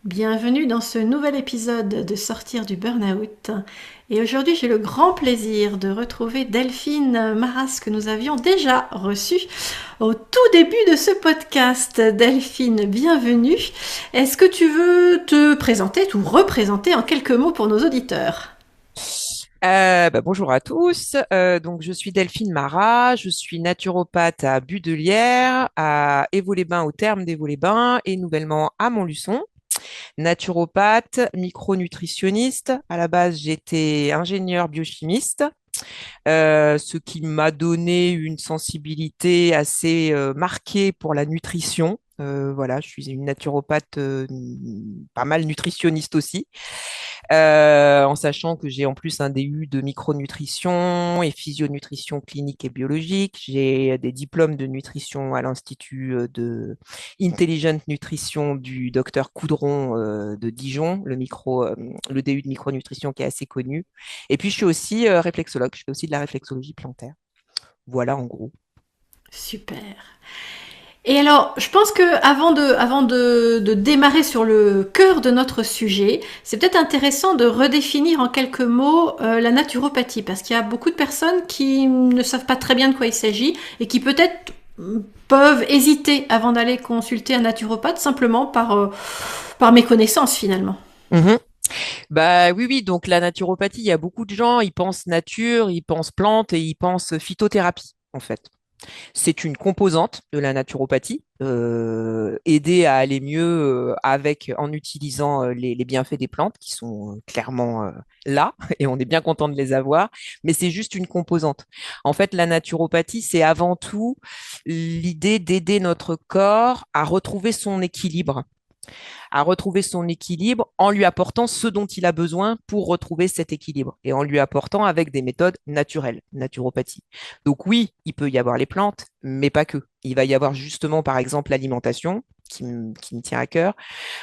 Bienvenue dans ce nouvel épisode de Sortir du Burnout. Et aujourd'hui, j'ai le grand plaisir de retrouver Delphine Maras que nous avions déjà reçue au tout début de ce podcast. Delphine, bienvenue. Est-ce que tu veux te présenter ou représenter en quelques mots pour nos auditeurs? Bonjour à tous. Donc, je suis Delphine Marat, je suis naturopathe à Budelière, à Évaux-les-Bains, au terme d'Évaux-les-Bains et nouvellement à Montluçon. Naturopathe, micronutritionniste. À la base, j'étais ingénieur biochimiste, ce qui m'a donné une sensibilité assez marquée pour la nutrition. Voilà, je suis une naturopathe pas mal nutritionniste aussi, en sachant que j'ai en plus un DU de micronutrition et physionutrition clinique et biologique. J'ai des diplômes de nutrition à l'Institut de Intelligent Nutrition du docteur Coudron de Dijon, le DU de micronutrition qui est assez connu. Et puis je suis aussi réflexologue, je fais aussi de la réflexologie plantaire. Voilà en gros. Super. Et alors, je pense que avant de démarrer sur le cœur de notre sujet, c'est peut-être intéressant de redéfinir en quelques mots la naturopathie, parce qu'il y a beaucoup de personnes qui ne savent pas très bien de quoi il s'agit et qui peut-être peuvent hésiter avant d'aller consulter un naturopathe simplement par méconnaissance finalement. Mhm. Bah oui, oui, donc la naturopathie, il y a beaucoup de gens, ils pensent nature, ils pensent plante et ils pensent phytothérapie, en fait. C'est une composante de la naturopathie, aider à aller mieux en utilisant les bienfaits des plantes qui sont clairement là et on est bien content de les avoir, mais c'est juste une composante. En fait, la naturopathie, c'est avant tout l'idée d'aider notre corps à retrouver son équilibre en lui apportant ce dont il a besoin pour retrouver cet équilibre et en lui apportant avec des méthodes naturelles, naturopathie. Donc oui, il peut y avoir les plantes, mais pas que. Il va y avoir justement, par exemple, l'alimentation qui me tient à cœur.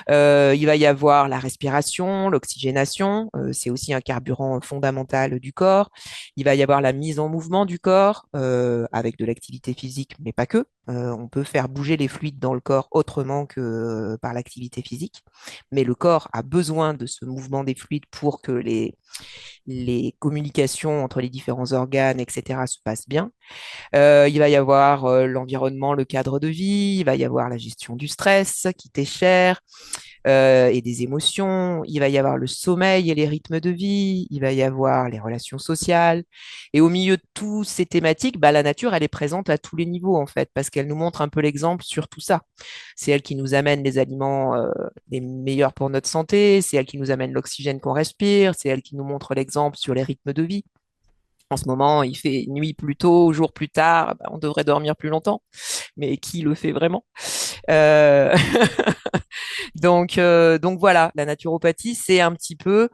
Il va y avoir la respiration, l'oxygénation, c'est aussi un carburant fondamental du corps. Il va y avoir la mise en mouvement du corps avec de l'activité physique, mais pas que. On peut faire bouger les fluides dans le corps autrement que par l'activité physique, mais le corps a besoin de ce mouvement des fluides pour que les communications entre les différents organes, etc., se passent bien. Il va y avoir l'environnement, le cadre de vie, il va y avoir la gestion du stress qui t'est cher et des émotions, il va y avoir le sommeil et les rythmes de vie, il va y avoir les relations sociales. Et au milieu de toutes ces thématiques, bah, la nature, elle est présente à tous les niveaux en fait, parce qu'elle nous montre un peu l'exemple sur tout ça. C'est elle qui nous amène les aliments les meilleurs pour notre santé, c'est elle qui nous amène l'oxygène qu'on respire, c'est elle qui nous montre l'exemple sur les rythmes de vie. En ce moment, il fait nuit plus tôt, jour plus tard. Bah, on devrait dormir plus longtemps, mais qui le fait vraiment? Euh, donc voilà, la naturopathie, c'est un petit peu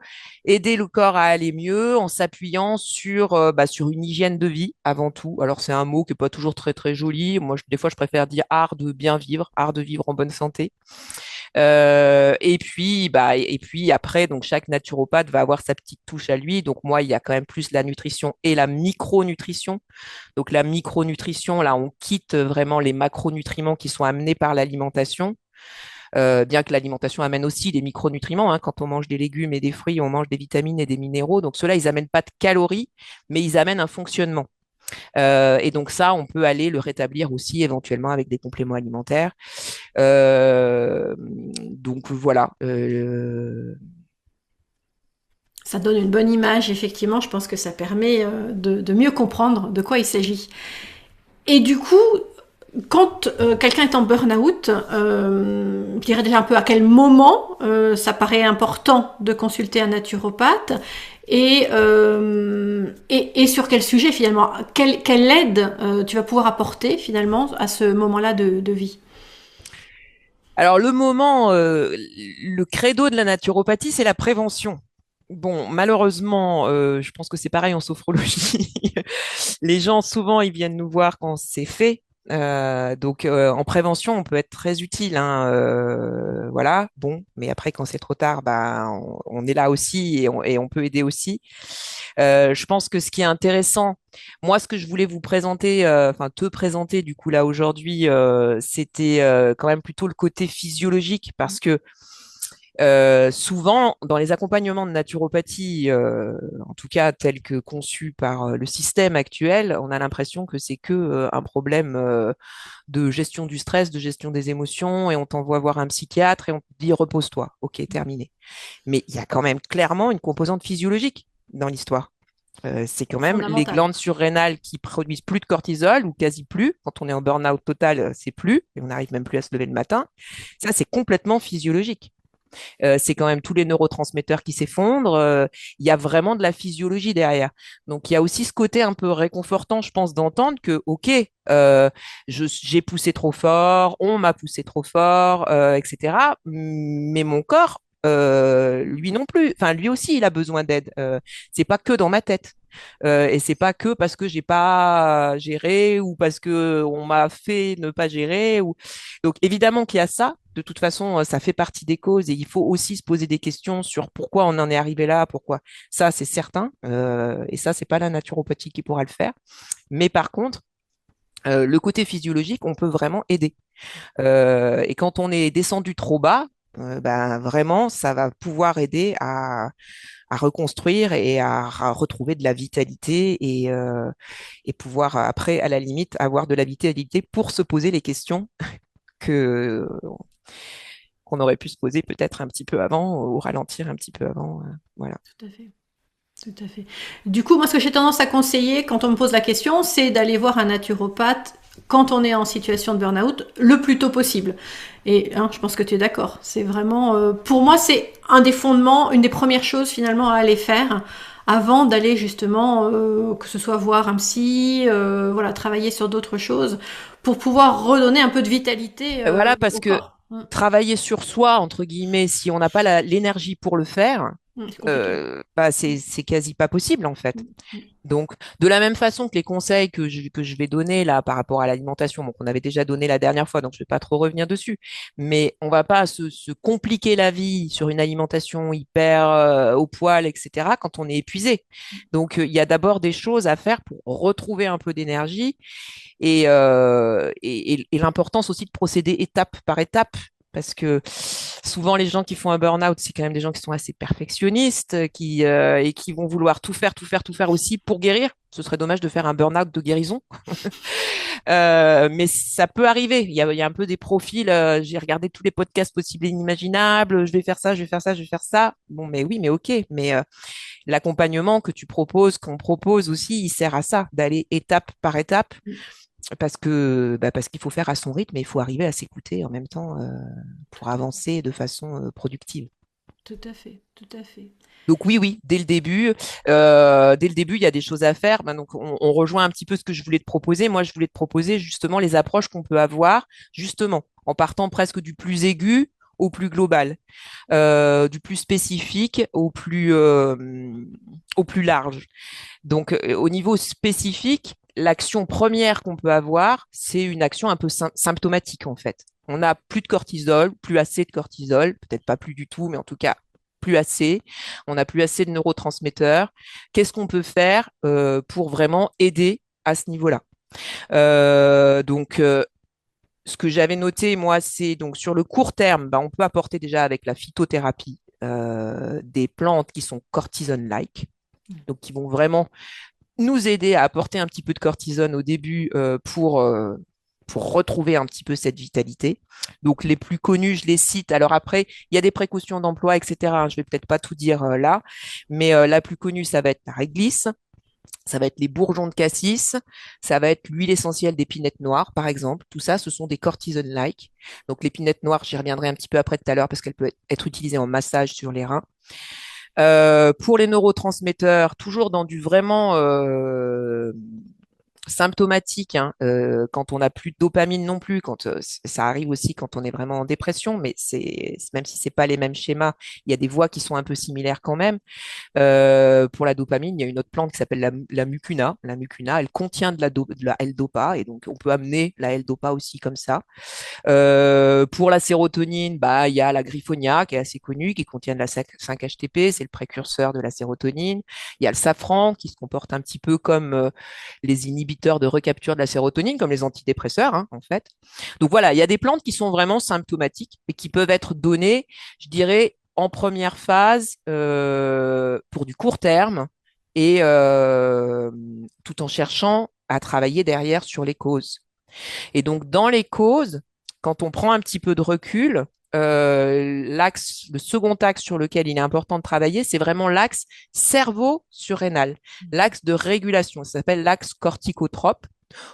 aider le corps à aller mieux en s'appuyant sur une hygiène de vie avant tout. Alors c'est un mot qui est pas toujours très très joli. Moi, des fois, je préfère dire art de bien vivre, art de vivre en bonne santé. Et puis après, donc chaque naturopathe va avoir sa petite touche à lui. Donc moi, il y a quand même plus la nutrition et la micronutrition. Donc la micronutrition, là, on quitte vraiment les macronutriments qui sont amenés par l'alimentation. Bien que l'alimentation amène aussi des micronutriments, hein. Quand on mange des légumes et des fruits, on mange des vitamines et des minéraux. Donc ceux-là, ils amènent pas de calories, mais ils amènent un fonctionnement. Et donc ça, on peut aller le rétablir aussi éventuellement avec des compléments alimentaires. Donc voilà. Ça donne une bonne image, effectivement, je pense que ça permet de mieux comprendre de quoi il s'agit. Et du coup, quand quelqu'un est en burn-out, je dirais déjà un peu à quel moment ça paraît important de consulter un naturopathe et sur quel sujet finalement, quelle aide tu vas pouvoir apporter finalement à ce moment-là de vie. Alors le credo de la naturopathie, c'est la prévention. Bon, malheureusement, je pense que c'est pareil en sophrologie. Les gens, souvent, ils viennent nous voir quand c'est fait. Donc, en prévention, on peut être très utile, hein, voilà. Bon, mais après, quand c'est trop tard, bah, on est là aussi et on peut aider aussi. Je pense que ce qui est intéressant, moi, ce que je voulais vous présenter, enfin te présenter du coup là aujourd'hui, c'était quand même plutôt le côté physiologique parce que Souvent, dans les accompagnements de naturopathie, en tout cas tels que conçus par le système actuel, on a l'impression que c'est que un problème de gestion du stress, de gestion des émotions, et on t'envoie voir un psychiatre et on te dit repose-toi. Ok, terminé. Mais il y a quand même clairement une composante physiologique dans l'histoire. C'est quand même les Fondamental. glandes surrénales qui produisent plus de cortisol ou quasi plus. Quand on est en burn-out total, c'est plus, et on n'arrive même plus à se lever le matin. Ça, c'est complètement physiologique. C'est quand même tous les neurotransmetteurs qui s'effondrent. Il y a vraiment de la physiologie derrière. Donc il y a aussi ce côté un peu réconfortant, je pense, d'entendre que, ok, j'ai poussé trop fort, on m'a poussé trop fort, etc. Mais mon corps, lui non plus. Enfin, lui aussi, il a besoin d'aide. C'est pas que dans ma tête. Et c'est pas que parce que j'ai pas géré ou parce que on m'a fait ne pas gérer. Donc évidemment qu'il y a ça. De toute façon, ça fait partie des causes et il faut aussi se poser des questions sur pourquoi on en est arrivé là, pourquoi. Ça, c'est certain. Et ça, c'est pas la naturopathie qui pourra le faire. Mais par contre, le côté physiologique, on peut vraiment aider. Et quand on est descendu trop bas, ben vraiment, ça va pouvoir aider à reconstruire et à retrouver de la vitalité et pouvoir après, à la limite, avoir de la vitalité pour se poser les questions que qu'on aurait pu se poser peut-être un petit peu avant ou ralentir un petit peu avant. Voilà. Tout à fait. Tout à fait. Du coup, moi, ce que j'ai tendance à conseiller quand on me pose la question, c'est d'aller voir un naturopathe quand on est en situation de burn-out le plus tôt possible. Et hein, je pense que tu es d'accord. C'est vraiment, pour moi, c'est un des fondements, une des premières choses finalement à aller faire avant d'aller justement, que ce soit voir un psy, voilà, travailler sur d'autres choses pour pouvoir redonner un peu de vitalité Voilà, parce au que corps. Mm. travailler sur soi, entre guillemets, si on n'a pas l'énergie pour le faire, Mm, c'est compliqué. bah c'est quasi pas possible en fait. Mm, mm. Donc, de la même façon que les conseils que je vais donner là par rapport à l'alimentation, bon, qu'on avait déjà donné la dernière fois, donc je vais pas trop revenir dessus, mais on va pas se compliquer la vie sur une alimentation hyper au poil, etc., quand on est épuisé. Donc, il y a d'abord des choses à faire pour retrouver un peu d'énergie et l'importance aussi de procéder étape par étape. Parce que souvent, les gens qui font un burn-out, c'est quand même des gens qui sont assez perfectionnistes et qui vont vouloir tout faire, tout faire, tout faire aussi pour guérir. Ce serait dommage de faire un burn-out de guérison. Mais ça peut arriver. Il y a un peu des profils. J'ai regardé tous les podcasts possibles et inimaginables. Je vais faire ça, je vais faire ça, je vais faire ça. Bon, mais oui, mais ok. Mais l'accompagnement que tu proposes, qu'on propose aussi, il sert à ça, d'aller étape par étape parce qu'il faut faire à son rythme et il faut arriver à s'écouter en même temps pour avancer de façon productive. Tout à fait, tout à fait. Donc oui, oui, dès le début, il y a des choses à faire. Ben, donc on rejoint un petit peu ce que je voulais te proposer. Moi, je voulais te proposer justement les approches qu'on peut avoir, justement, en partant presque du plus aigu au plus global, du plus spécifique au plus large. Donc, au niveau spécifique, l'action première qu'on peut avoir, c'est une action un peu symptomatique en fait. On n'a plus de cortisol, plus assez de cortisol, peut-être pas plus du tout, mais en tout cas plus assez. On n'a plus assez de neurotransmetteurs. Qu'est-ce qu'on peut faire pour vraiment aider à ce niveau-là? Donc, ce que j'avais noté, moi, c'est donc sur le court terme, bah, on peut apporter déjà avec la phytothérapie des plantes qui sont cortisone-like, donc qui vont vraiment nous aider à apporter un petit peu de cortisone au début pour retrouver un petit peu cette vitalité. Donc les plus connus, je les cite. Alors après, il y a des précautions d'emploi, etc., hein. Je vais peut-être pas tout dire là, mais la plus connue, ça va être la réglisse, ça va être les bourgeons de cassis, ça va être l'huile essentielle d'épinette noire, par exemple. Tout ça, ce sont des cortisone-like. Donc l'épinette noire, j'y reviendrai un petit peu après tout à l'heure parce qu'elle peut être utilisée en massage sur les reins. Pour les neurotransmetteurs, toujours dans du vraiment symptomatique, hein, quand on n'a plus de dopamine non plus, quand ça arrive aussi quand on est vraiment en dépression, mais même si c'est pas les mêmes schémas, il y a des voies qui sont un peu similaires quand même. Pour la dopamine, il y a une autre plante qui s'appelle la mucuna. La mucuna, elle contient de la L-dopa et donc on peut amener la L-dopa aussi comme ça. Pour la sérotonine, bah, il y a la griffonia qui est assez connue, qui contient de la 5-HTP, c'est le précurseur de la sérotonine. Il y a le safran qui se comporte un petit peu comme les inhibiteurs de recapture de la sérotonine, comme les antidépresseurs, hein, en fait. Donc voilà, il y a des plantes qui sont vraiment symptomatiques et qui peuvent être données, je dirais, en première phase pour du court terme et tout en cherchant à travailler derrière sur les causes. Et donc, dans les causes, quand on prend un petit peu de recul, le second axe sur lequel il est important de travailler, c'est vraiment l'axe cerveau-surrénal, l'axe de régulation. Ça s'appelle l'axe corticotrope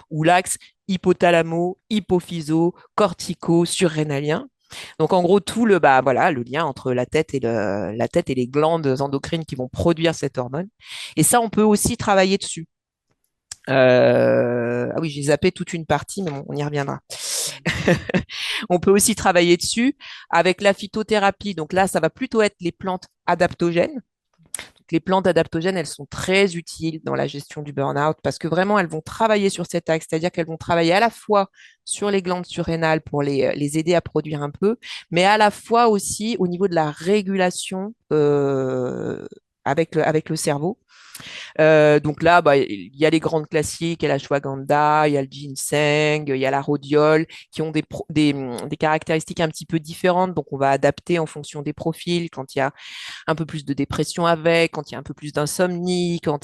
ou l'axe hypothalamo-hypophyso-cortico-surrénalien. Donc en gros voilà le lien entre la tête et les glandes endocrines qui vont produire cette hormone. Et ça, on peut aussi travailler dessus. Ah oui, j'ai zappé toute une partie, mais on y reviendra. On peut aussi travailler dessus avec la phytothérapie. Donc là, ça va plutôt être les plantes adaptogènes. Donc, les plantes adaptogènes, elles sont très utiles dans la gestion du burn-out parce que vraiment, elles vont travailler sur cet axe, c'est-à-dire qu'elles vont travailler à la fois sur les glandes surrénales pour les aider à produire un peu, mais à la fois aussi au niveau de la régulation avec le cerveau. Donc là, bah, il y a les grandes classiques, il y a la ashwagandha, il y a le ginseng, il y a la rhodiole, qui ont des caractéristiques un petit peu différentes. Donc on va adapter en fonction des profils, quand il y a un peu plus de dépression avec, quand il y a un peu plus d'insomnie, quand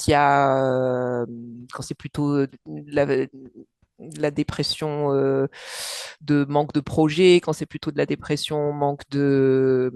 c'est plutôt de la dépression de manque de projet, quand c'est plutôt de la dépression manque de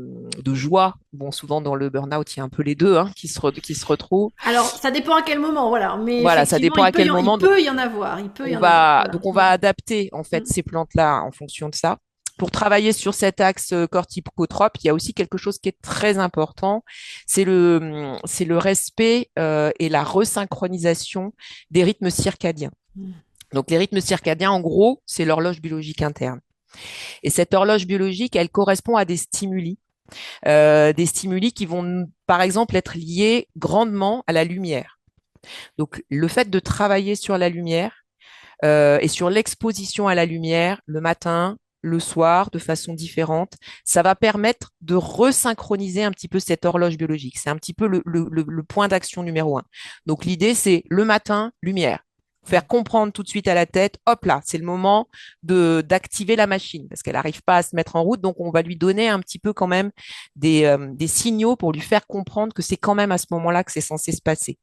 joie. Bon, souvent dans le burn-out, il y a un peu les deux qui se retrouvent. Alors, ça dépend à quel moment, voilà. Mais Voilà, ça effectivement, dépend à quel il moment. peut y en avoir. Il peut y en avoir. Voilà. On va adapter en fait ces plantes-là en fonction de ça. Pour travailler sur cet axe corticotrope, il y a aussi quelque chose qui est très important, c'est le respect et la resynchronisation des rythmes circadiens. Donc les rythmes circadiens, en gros, c'est l'horloge biologique interne. Et cette horloge biologique, elle correspond à des stimuli qui vont, par exemple, être liés grandement à la lumière. Donc le fait de travailler sur la lumière et sur l'exposition à la lumière le matin, le soir, de façon différente, ça va permettre de resynchroniser un petit peu cette horloge biologique. C'est un petit peu le point d'action numéro un. Donc l'idée, c'est le matin, lumière. Faire comprendre tout de suite à la tête, hop là, c'est le moment d'activer la machine parce qu'elle n'arrive pas à se mettre en route. Donc, on va lui donner un petit peu quand même des signaux pour lui faire comprendre que c'est quand même à ce moment-là que c'est censé se passer.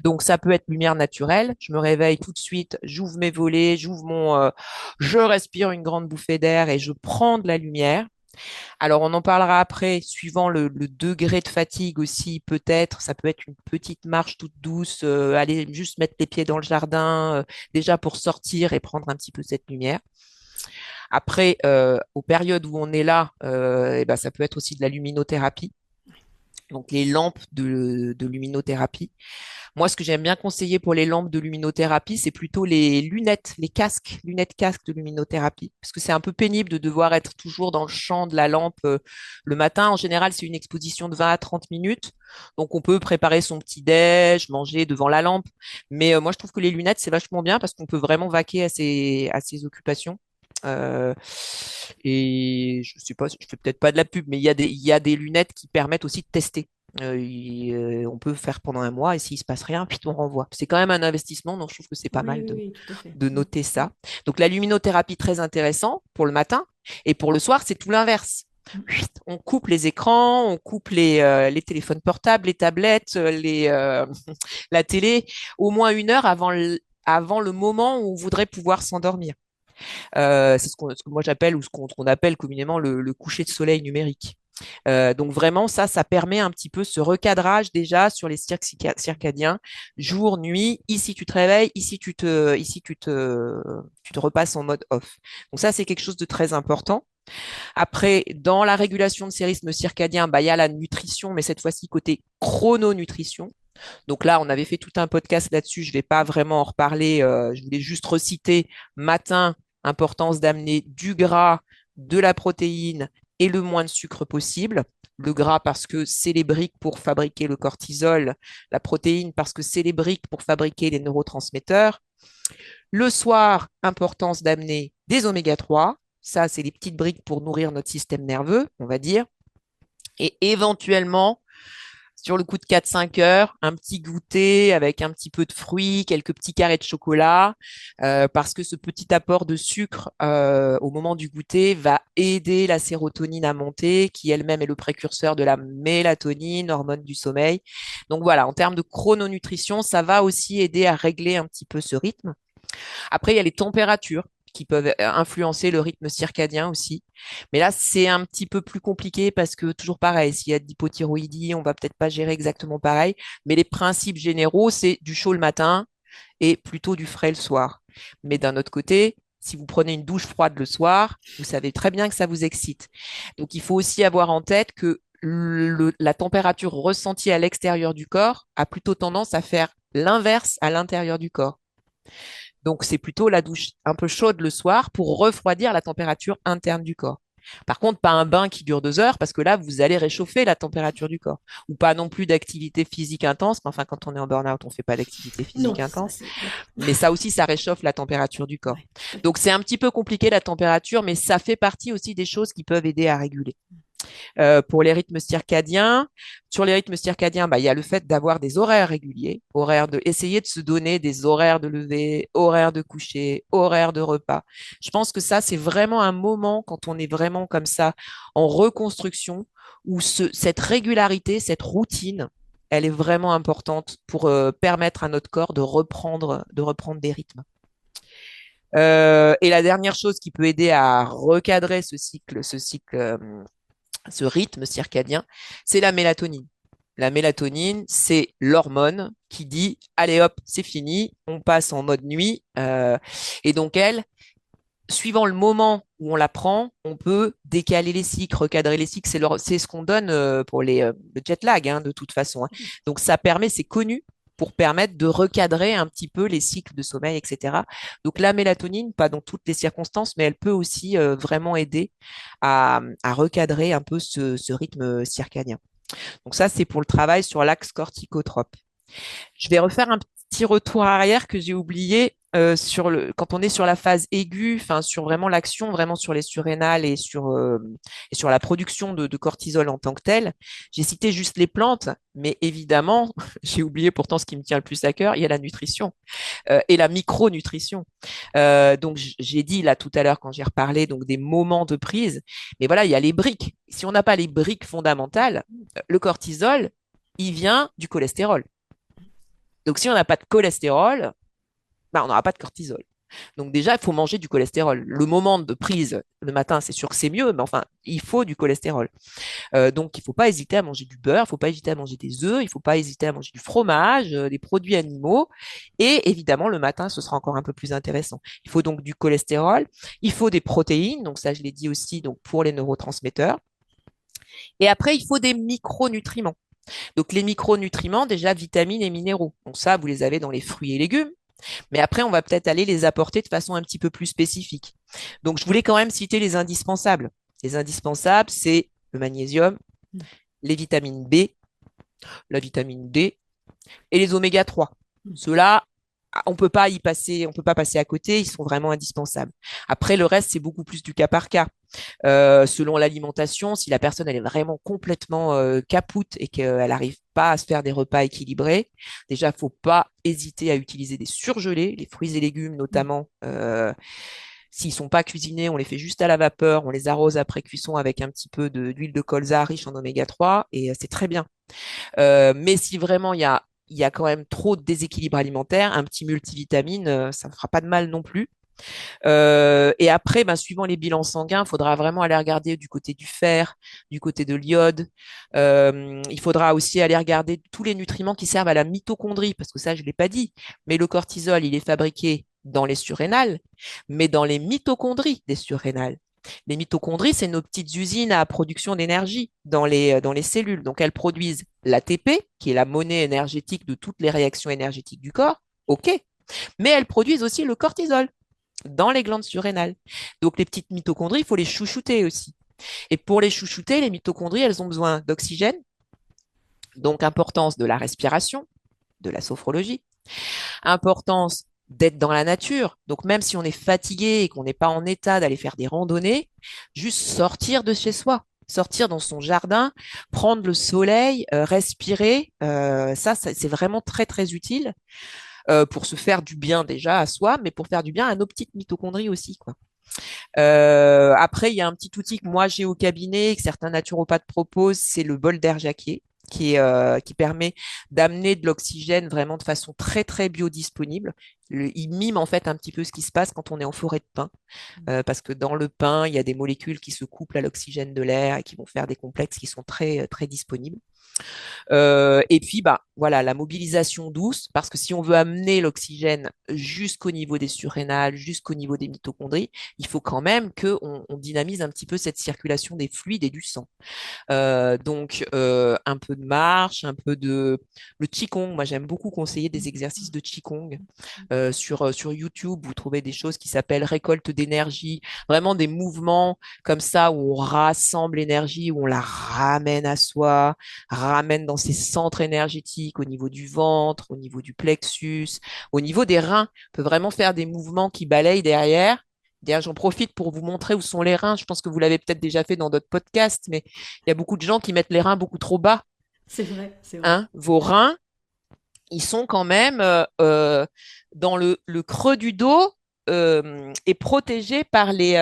Donc, ça peut être lumière naturelle. Je me réveille tout de suite, j'ouvre mes volets, je respire une grande bouffée d'air et je prends de la lumière. Alors, on en parlera après, suivant le degré de fatigue aussi, peut-être. Ça peut être une petite marche toute douce, aller juste mettre les pieds dans le jardin, déjà pour sortir et prendre un petit peu cette lumière. Après, aux périodes où on est là, eh ben, ça peut être aussi de la luminothérapie. Donc, les lampes de luminothérapie. Moi, ce que j'aime bien conseiller pour les lampes de luminothérapie, c'est plutôt les lunettes, lunettes casques de luminothérapie, parce que c'est un peu pénible de devoir être toujours dans le champ de la lampe le matin. En général, c'est une exposition de 20 à 30 minutes, donc on peut préparer son petit déj, manger devant la lampe. Mais moi, je trouve que les lunettes, c'est vachement bien parce qu'on peut vraiment vaquer à ses occupations. Euh, et je sais pas, je fais peut-être pas de la pub, mais il y a des lunettes qui permettent aussi de tester. On peut faire pendant un mois et s'il se passe rien, puis on renvoie. C'est quand même un investissement, donc je trouve que c'est pas Oui, mal oui, oui, tout à fait. de noter ça. Donc la luminothérapie, très intéressant pour le matin. Et pour le soir, c'est tout l'inverse. On coupe les écrans, on coupe les téléphones portables, les tablettes, la télé, au moins une heure avant le moment où on voudrait pouvoir s'endormir. C'est ce que moi j'appelle ou qu'on appelle communément le coucher de soleil numérique. Donc vraiment, ça permet un petit peu ce recadrage déjà sur les cycles circadiens, jour, nuit. Ici tu te réveilles, tu te repasses en mode off. Donc ça, c'est quelque chose de très important. Après, dans la régulation de ces rythmes circadiens, bah, il y a la nutrition, mais cette fois-ci côté chrononutrition. Donc là, on avait fait tout un podcast là-dessus. Je ne vais pas vraiment en reparler. Je voulais juste reciter matin, importance d'amener du gras, de la protéine et le moins de sucre possible. Le gras parce que c'est les briques pour fabriquer le cortisol, la protéine parce que c'est les briques pour fabriquer les neurotransmetteurs. Le soir, importance d'amener des oméga 3. Ça, c'est les petites briques pour nourrir notre système nerveux, on va dire. Et éventuellement, sur le coup de 4-5 heures, un petit goûter avec un petit peu de fruits, quelques petits carrés de chocolat, parce que ce petit apport de sucre au moment du goûter va aider la sérotonine à monter, qui elle-même est le précurseur de la mélatonine, hormone du sommeil. Donc voilà, en termes de chrononutrition, ça va aussi aider à régler un petit peu ce rythme. Après, il y a les températures qui peuvent influencer le rythme circadien aussi. Mais là, c'est un petit peu plus compliqué parce que toujours pareil, s'il y a de l'hypothyroïdie, on va peut-être pas gérer exactement pareil. Mais les principes généraux, c'est du chaud le matin et plutôt du frais le soir. Mais d'un autre côté, si vous prenez une douche froide le soir, vous savez très bien que ça vous excite. Donc, il faut aussi avoir en tête que la température ressentie à l'extérieur du corps a plutôt tendance à faire l'inverse à l'intérieur du corps. Donc, c'est plutôt la douche un peu chaude le soir pour refroidir la température interne du corps. Par contre, pas un bain qui dure 2 heures parce que là, vous allez réchauffer la température du corps. Ou pas non plus d'activité physique intense. Mais enfin, quand on est en burn-out, on ne fait pas d'activité physique Non, ça intense. c'est bon. Mais ça aussi, ça réchauffe la température du corps. Ouais, tout à fait. Donc, c'est un petit peu compliqué la température, mais ça fait partie aussi des choses qui peuvent aider à réguler. Pour les rythmes circadiens. Sur les rythmes circadiens, bah, il y a le fait d'avoir des horaires réguliers, essayer de se donner des horaires de lever, horaires de coucher, horaires de repas. Je pense que ça, c'est vraiment un moment quand on est vraiment comme ça en reconstruction où cette régularité, cette routine, elle est vraiment importante pour permettre à notre corps de reprendre des rythmes. Et la dernière chose qui peut aider à recadrer ce rythme circadien, c'est la mélatonine. La mélatonine, c'est l'hormone qui dit, allez hop, c'est fini, on passe en mode nuit. Et donc, elle, suivant le moment où on la prend, on peut décaler les cycles, recadrer les cycles. C'est ce qu'on donne pour le jet lag, hein, de toute façon, hein. Donc, ça permet, c'est connu pour permettre de recadrer un petit peu les cycles de sommeil, etc. Donc, la mélatonine, pas dans toutes les circonstances, mais elle peut aussi vraiment aider à recadrer un peu ce rythme circadien. Donc, ça, c'est pour le travail sur l'axe corticotrope. Je vais refaire un petit retour arrière que j'ai oublié quand on est sur la phase aiguë, enfin sur vraiment l'action, vraiment sur les surrénales et sur la production de cortisol en tant que tel. J'ai cité juste les plantes, mais évidemment, j'ai oublié pourtant ce qui me tient le plus à cœur, il y a la nutrition et la micronutrition. Donc j'ai dit là tout à l'heure quand j'ai reparlé donc des moments de prise, mais voilà, il y a les briques. Si on n'a pas les briques fondamentales, le cortisol, il vient du cholestérol. Donc, si on n'a pas de cholestérol, bah, on n'aura pas de cortisol. Donc, déjà, il faut manger du cholestérol. Le moment de prise le matin, c'est sûr que c'est mieux, mais enfin, il faut du cholestérol. Donc, il ne faut pas hésiter à manger du beurre, il ne faut pas hésiter à manger des œufs, il ne faut pas hésiter à manger du fromage, des produits animaux. Et évidemment, le matin, ce sera encore un peu plus intéressant. Il faut donc du cholestérol, il faut des protéines, donc ça, je l'ai dit aussi, donc pour les neurotransmetteurs. Et après, il faut des micronutriments. Donc, les micronutriments, déjà, vitamines et minéraux. Donc, ça, vous les avez dans les fruits et légumes. Mais après, on va peut-être aller les apporter de façon un petit peu plus spécifique. Donc, je voulais quand même citer les indispensables. Les indispensables, c'est le magnésium, les vitamines B, la vitamine D et les oméga 3. Ceux-là, on peut pas passer à côté, ils sont vraiment indispensables. Après, le reste, c'est beaucoup plus du cas par cas. Selon l'alimentation, si la personne elle est vraiment complètement capoute et qu'elle n'arrive pas à se faire des repas équilibrés, déjà, faut pas hésiter à utiliser des surgelés, les fruits et légumes notamment. S'ils sont pas cuisinés, on les fait juste à la vapeur, on les arrose après cuisson avec un petit peu d'huile de colza riche en oméga 3 et c'est très bien. Mais si vraiment il y a quand même trop de déséquilibre alimentaire, un petit multivitamine, ça ne fera pas de mal non plus. Et après, ben, suivant les bilans sanguins, il faudra vraiment aller regarder du côté du fer, du côté de l'iode. Il faudra aussi aller regarder tous les nutriments qui servent à la mitochondrie, parce que ça, je ne l'ai pas dit. Mais le cortisol, il est fabriqué dans les surrénales, mais dans les mitochondries des surrénales. Les mitochondries, c'est nos petites usines à production d'énergie dans les cellules. Donc, elles produisent l'ATP, qui est la monnaie énergétique de toutes les réactions énergétiques du corps. OK. Mais elles produisent aussi le cortisol dans les glandes surrénales. Donc, les petites mitochondries, il faut les chouchouter aussi. Et pour les chouchouter, les mitochondries, elles ont besoin d'oxygène, donc importance de la respiration, de la sophrologie, importance d'être dans la nature. Donc, même si on est fatigué et qu'on n'est pas en état d'aller faire des randonnées, juste sortir de chez soi. sortir dans son jardin, prendre le soleil, respirer, c'est vraiment très, très utile pour se faire du bien déjà à soi, mais pour faire du bien à nos petites mitochondries aussi, quoi. Après, il y a un petit outil que moi j'ai au cabinet et que certains naturopathes proposent, c'est le bol d'air Jacquier, qui permet d'amener de l'oxygène vraiment de façon très très biodisponible. Il mime en fait un petit peu ce qui se passe quand on est en forêt de pin, parce que dans le pin, il y a des molécules qui se couplent à l'oxygène de l'air et qui vont faire des complexes qui sont très très disponibles. Et puis, bah, voilà, la mobilisation douce, parce que si on veut amener l'oxygène jusqu'au niveau des surrénales, jusqu'au niveau des mitochondries, il faut quand même qu'on dynamise un petit peu cette circulation des fluides et du sang. Donc, un peu de marche, un peu de... Le Qigong, moi j'aime beaucoup conseiller des exercices de Qigong. Sur YouTube, vous trouvez des choses qui s'appellent récolte d'énergie, vraiment des mouvements comme ça où on rassemble l'énergie, où on la ramène à soi, ramène dans ses centres énergétiques, au niveau du ventre, au niveau du plexus, au niveau des reins. On peut vraiment faire des mouvements qui balayent derrière. D'ailleurs, j'en profite pour vous montrer où sont les reins. Je pense que vous l'avez peut-être déjà fait dans d'autres podcasts, mais il y a beaucoup de gens qui mettent les reins beaucoup trop bas. C'est vrai, c'est vrai. Hein. Vos reins, ils sont quand même dans le creux du dos et protégés par les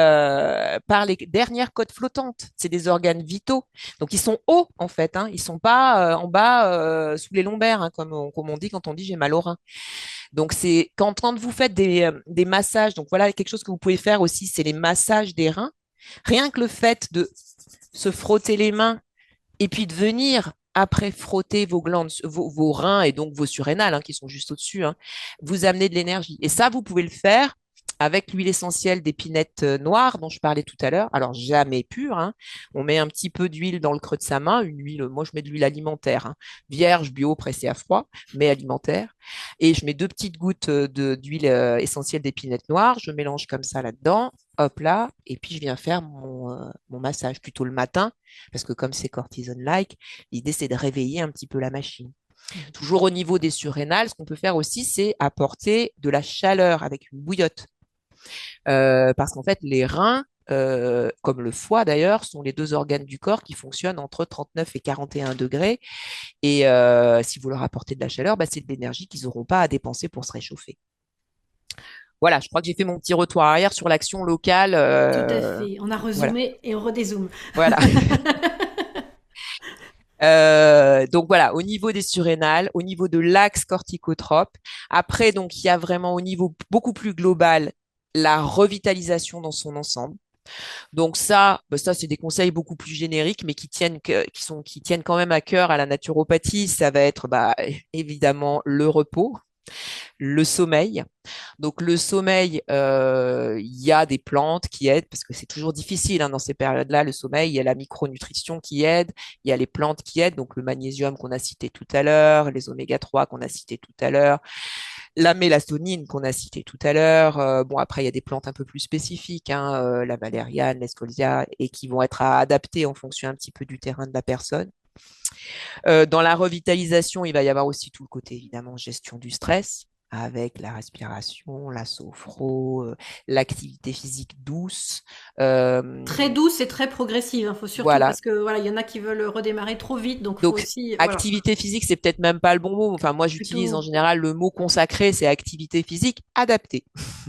dernières côtes flottantes. C'est des organes vitaux. Donc, ils sont hauts, en fait. Hein. Ils sont pas en bas sous les lombaires, hein, comme on dit quand on dit j'ai mal aux reins. Donc, c'est quand vous faites des massages, donc voilà, quelque chose que vous pouvez faire aussi, c'est les massages des reins. Rien que le fait de se frotter les mains et puis de venir après frotter vos glandes, vos reins et donc vos surrénales, hein, qui sont juste au-dessus, hein, vous amenez de l'énergie. Et ça, vous pouvez le faire avec l'huile essentielle d'épinette noire dont je parlais tout à l'heure. Alors, jamais pure, hein. On met un petit peu d'huile dans le creux de sa main, une huile, moi je mets de l'huile alimentaire, hein, vierge, bio, pressée à froid, mais alimentaire. Et je mets 2 petites gouttes d'huile essentielle d'épinette noire, je mélange comme ça là-dedans, hop là, et puis je viens faire mon massage plutôt le matin, parce que comme c'est cortisone-like, l'idée c'est de réveiller un petit peu la machine. Toujours au niveau des surrénales, ce qu'on peut faire aussi, c'est apporter de la chaleur avec une bouillotte. Parce qu'en fait, les reins, comme le foie d'ailleurs, sont les 2 organes du corps qui fonctionnent entre 39 et 41 degrés. Et si vous leur apportez de la chaleur, bah, c'est de l'énergie qu'ils n'auront pas à dépenser pour se réchauffer. Voilà, je crois que j'ai fait mon petit retour arrière sur l'action locale. Tout à fait. On a Voilà, rezoomé et on redézoome. voilà. Donc voilà, au niveau des surrénales, au niveau de l'axe corticotrope. Après, donc il y a vraiment au niveau beaucoup plus global la revitalisation dans son ensemble. Donc ça, bah ça c'est des conseils beaucoup plus génériques, mais qui tiennent quand même à cœur à la naturopathie. Ça va être bah, évidemment le repos, le sommeil. Donc le sommeil, il y a des plantes qui aident parce que c'est toujours difficile hein, dans ces périodes-là. Le sommeil, il y a la micronutrition qui aide, il y a les plantes qui aident, donc le magnésium qu'on a cité tout à l'heure, les oméga 3 qu'on a cité tout à l'heure, la mélatonine qu'on a cité tout à l'heure. Bon après il y a des plantes un peu plus spécifiques, hein, la valériane, l'escolzia, et qui vont être adaptées en fonction un petit peu du terrain de la personne. Dans la revitalisation, il va y avoir aussi tout le côté, évidemment, gestion du stress, avec la respiration, la sophro, l'activité physique douce. Euh, Très douce et très progressive, hein. Faut surtout voilà. parce que voilà, il y en a qui veulent redémarrer trop vite, donc faut Donc, aussi voilà, activité physique, c'est peut-être même pas le bon mot. Enfin, moi, j'utilise en plutôt. général le mot consacré, c'est activité physique adaptée.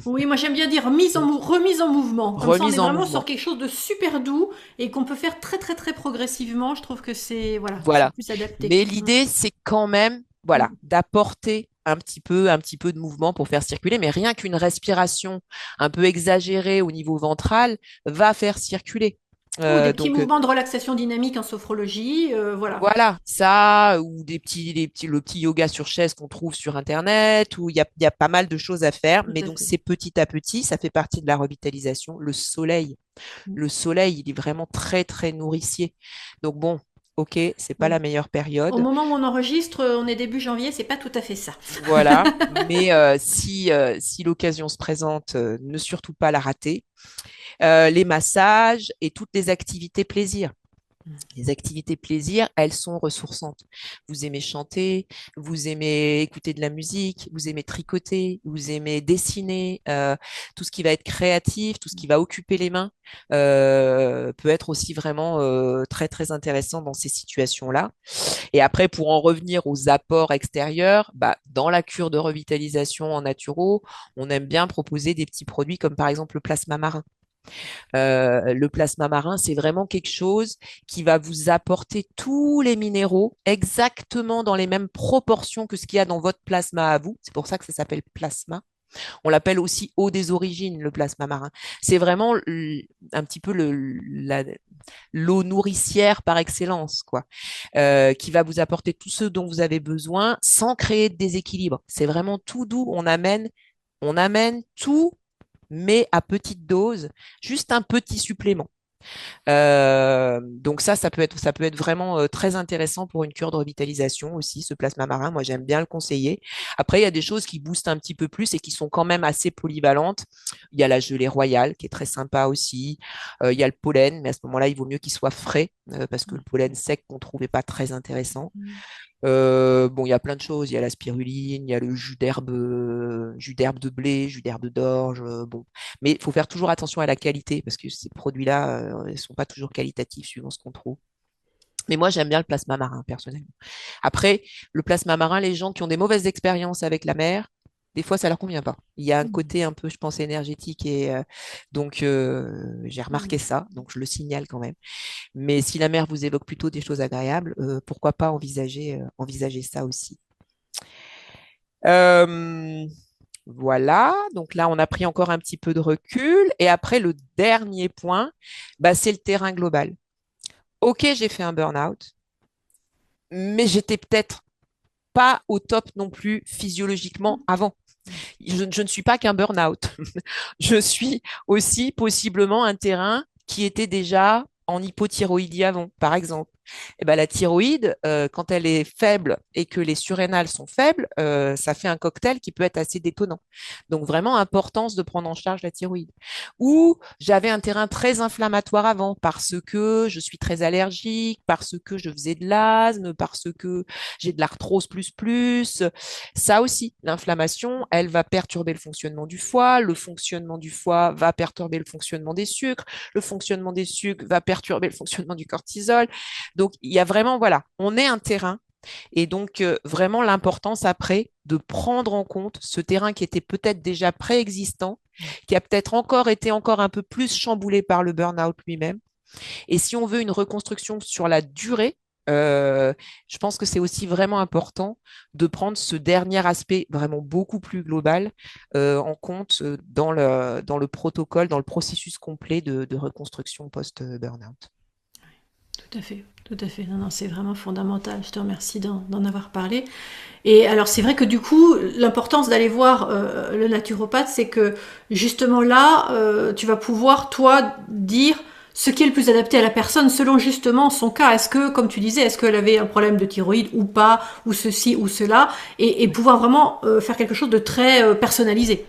Oui, moi j'aime bien dire remise en mouvement. Comme ça, on est Remise en vraiment sur mouvement. quelque chose de super doux et qu'on peut faire très très très progressivement. Je trouve que c'est voilà, c'est Voilà. plus adapté. Mais l'idée, c'est quand même, voilà, Mm. d'apporter un petit peu de mouvement pour faire circuler. Mais rien qu'une respiration un peu exagérée au niveau ventral va faire circuler. Ou des Euh, petits donc, euh, mouvements de relaxation dynamique en sophrologie, voilà. voilà, ça, ou le petit yoga sur chaise qu'on trouve sur Internet, où il y a pas mal de choses à faire. Tout Mais à donc, fait. c'est petit à petit, ça fait partie de la revitalisation. Mm. Le soleil, il est vraiment très, très nourricier. Donc, bon, ok, c'est pas Oui. la meilleure Au période. moment où on enregistre, on est début janvier, c'est pas tout à fait ça. Voilà, mais si l'occasion se présente, ne surtout pas la rater. Les massages et toutes les activités plaisir. Les activités plaisir, elles sont ressourçantes. Vous aimez chanter, vous aimez écouter de la musique, vous aimez tricoter, vous aimez dessiner, tout ce qui va être créatif, tout ce qui va occuper les mains, peut être aussi vraiment très très intéressant dans ces situations-là. Et après, pour en revenir aux apports extérieurs, bah, dans la cure de revitalisation en naturo, on aime bien proposer des petits produits comme par exemple le plasma marin. Le plasma marin, c'est vraiment quelque chose qui va vous apporter tous les minéraux exactement dans les mêmes proportions que ce qu'il y a dans votre plasma à vous. C'est pour ça que ça s'appelle plasma. On l'appelle aussi eau des origines, le plasma marin. C'est vraiment un petit peu l'eau nourricière par excellence, quoi, qui va vous apporter tout ce dont vous avez besoin sans créer de déséquilibre. C'est vraiment tout doux. On amène tout, mais à petite dose, juste un petit supplément. Donc ça peut être vraiment très intéressant pour une cure de revitalisation aussi, ce plasma marin. Moi, j'aime bien le conseiller. Après, il y a des choses qui boostent un petit peu plus et qui sont quand même assez polyvalentes. Il y a la gelée royale qui est très sympa aussi. Il y a le pollen, mais à ce moment-là, il vaut mieux qu'il soit frais parce que le pollen sec qu'on trouve n'est pas très intéressant. Bon, il y a plein de choses. Il y a la spiruline, il y a le jus d'herbe de blé, jus d'herbe d'orge. Bon, mais il faut faire toujours attention à la qualité parce que ces produits-là, ils sont pas toujours qualitatifs suivant ce qu'on trouve. Mais moi, j'aime bien le plasma marin personnellement. Après, le plasma marin, les gens qui ont des mauvaises expériences avec la mer, des fois, ça leur convient pas. Il y a un côté un peu, je pense, énergétique et donc j'ai remarqué ça. Donc je le signale quand même. Mais si la mer vous évoque plutôt des choses agréables, pourquoi pas envisager ça aussi. Euh, voilà, donc là, on a pris encore un petit peu de recul. Et après, le dernier point, bah, c'est le terrain global. Ok, j'ai fait un burn-out, mais j'étais peut-être pas au top non plus physiologiquement avant. Je ne suis pas qu'un burn-out. Je suis aussi possiblement un terrain qui était déjà en hypothyroïdie avant, par exemple. Eh ben, la thyroïde, quand elle est faible et que les surrénales sont faibles, ça fait un cocktail qui peut être assez détonnant. Donc vraiment, importance de prendre en charge la thyroïde. Ou j'avais un terrain très inflammatoire avant parce que je suis très allergique, parce que je faisais de l'asthme, parce que j'ai de l'arthrose plus plus. Ça aussi, l'inflammation, elle va perturber le fonctionnement du foie. Le fonctionnement du foie va perturber le fonctionnement des sucres. Le fonctionnement des sucres va perturber le fonctionnement du cortisol. Donc, il y a vraiment, voilà, on est un terrain. Et donc, vraiment, l'importance après de prendre en compte ce terrain qui était peut-être déjà préexistant, qui a peut-être encore été encore un peu plus chamboulé par le burn-out lui-même. Et si on veut une reconstruction sur la durée, je pense que c'est aussi vraiment important de prendre ce dernier aspect vraiment beaucoup plus global en compte dans le protocole, dans le processus complet de reconstruction post-burnout. Tout à fait, tout à fait. Non, non, c'est vraiment fondamental. Je te remercie d'en avoir parlé. Et alors, c'est vrai que du coup, l'importance d'aller voir le naturopathe, c'est que justement là, tu vas pouvoir, toi, dire ce qui est le plus adapté à la personne selon justement son cas. Est-ce que, comme tu disais, est-ce qu'elle avait un problème de thyroïde ou pas, ou ceci ou cela, et pouvoir vraiment faire quelque chose de très personnalisé.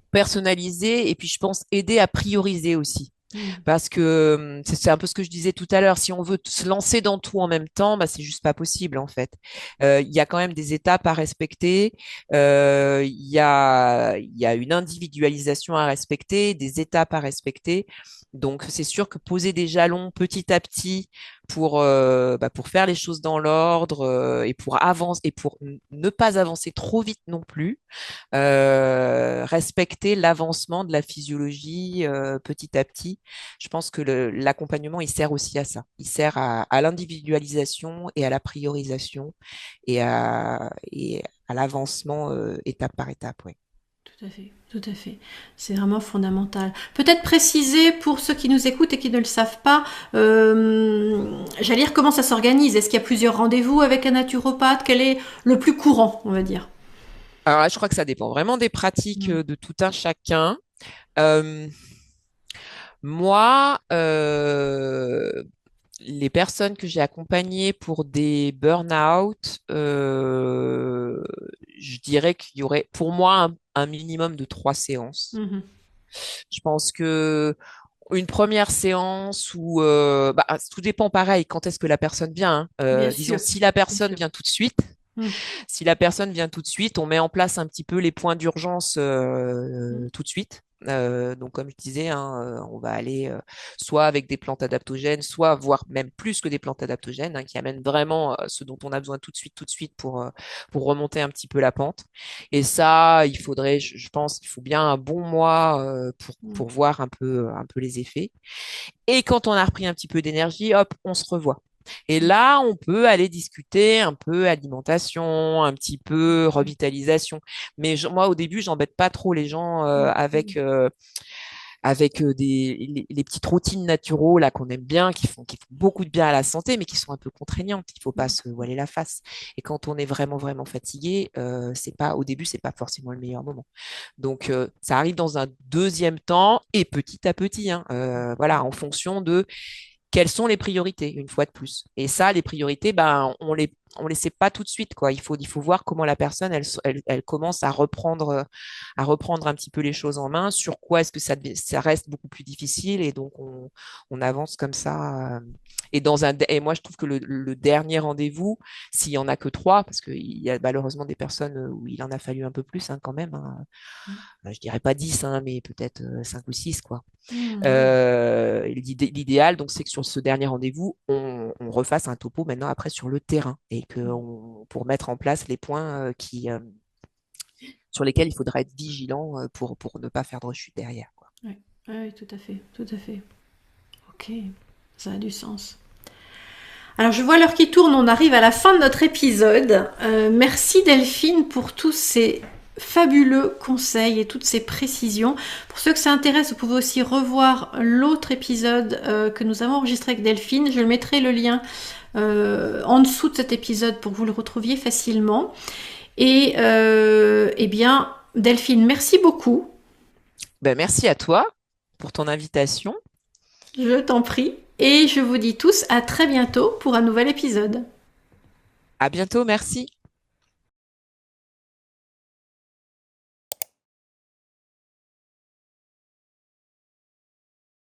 Personnaliser et puis je pense aider à prioriser aussi. Mm. Parce que c'est un peu ce que je disais tout à l'heure, si on veut se lancer dans tout en même temps, bah, c'est juste pas possible en fait. Il y a quand même des étapes à respecter, il y a une individualisation à respecter, des étapes à respecter. Donc c'est sûr que poser des jalons petit à petit pour faire les choses dans l'ordre et pour avancer et pour ne pas avancer trop vite non plus, respecter l'avancement de la physiologie petit à petit. Je pense que l'accompagnement, il sert aussi à ça. Il sert à l'individualisation et à la priorisation et à l'avancement étape par étape. Ouais. Tout à fait, tout à fait. C'est vraiment fondamental. Peut-être préciser pour ceux qui nous écoutent et qui ne le savent pas, j'allais dire comment ça s'organise. Est-ce qu'il y a plusieurs rendez-vous avec un naturopathe? Quel est le plus courant, on va dire? Alors là, je crois que ça dépend vraiment des pratiques Mm. de tout un chacun. Euh, moi, les personnes que j'ai accompagnées pour des burn-out, je dirais qu'il y aurait pour moi un minimum de 3 séances. Mhm. Je pense que Une première séance où bah, tout dépend pareil, quand est-ce que la personne vient, hein. Bien Disons, sûr, si la bien personne sûr. vient tout de suite, Mm, si la personne vient tout de suite, on met en place un petit peu les points d'urgence mm, tout de suite. Donc, comme je disais, hein, on va aller soit avec des plantes adaptogènes, soit voire même plus que des plantes adaptogènes, hein, qui amènent vraiment ce dont on a besoin tout de suite pour remonter un petit peu la pente. Et ça, il faudrait, je pense, il faut bien un bon mois mm, pour voir un peu les effets. Et quand on a repris un petit peu d'énergie, hop, on se revoit. Et mm. là, on peut aller discuter un peu alimentation, un petit peu Ok. revitalisation. Mais moi, au début, j'embête pas trop les gens Mm, mm, avec les petites routines naturelles là qu'on aime bien, qui font beaucoup de bien à la santé, mais qui sont un peu contraignantes. Il faut pas mm. se voiler la face. Et quand on est vraiment fatigué, c'est pas au début, c'est pas forcément le meilleur moment. Donc, ça arrive dans un deuxième temps et petit à petit, hein, voilà, en fonction de quelles sont les priorités, une fois de plus. Et ça, les priorités, ben, on les sait pas tout de suite, quoi. Il faut voir comment la personne, elle commence à reprendre un petit peu les choses en main, sur quoi est-ce que ça reste beaucoup plus difficile, et donc on avance comme ça. Et moi, je trouve que le dernier rendez-vous, s'il y en a que trois, parce qu'il y a malheureusement des personnes où il en a fallu un peu plus, hein, quand même, hein. Je dirais pas 10, hein, mais peut-être 5 ou 6, quoi. Mm, oui. L'idéal, donc, c'est que sur ce dernier rendez-vous, on refasse un topo maintenant après sur le terrain et pour mettre en place les points sur lesquels il faudra être vigilant pour ne pas faire de rechute derrière, quoi. Oui, oui, tout à fait, tout à fait. Ok, ça a du sens. Alors je vois l'heure qui tourne, on arrive à la fin de notre épisode. Merci Delphine pour tous ces fabuleux conseils et toutes ces précisions. Pour ceux que ça intéresse, vous pouvez aussi revoir l'autre épisode que nous avons enregistré avec Delphine. Je mettrai le lien en dessous de cet épisode pour que vous le retrouviez facilement. Et eh bien, Delphine, merci beaucoup. Ben, merci à toi pour ton invitation. Je t'en prie. Et je vous dis tous à très bientôt pour un nouvel épisode. À bientôt, merci.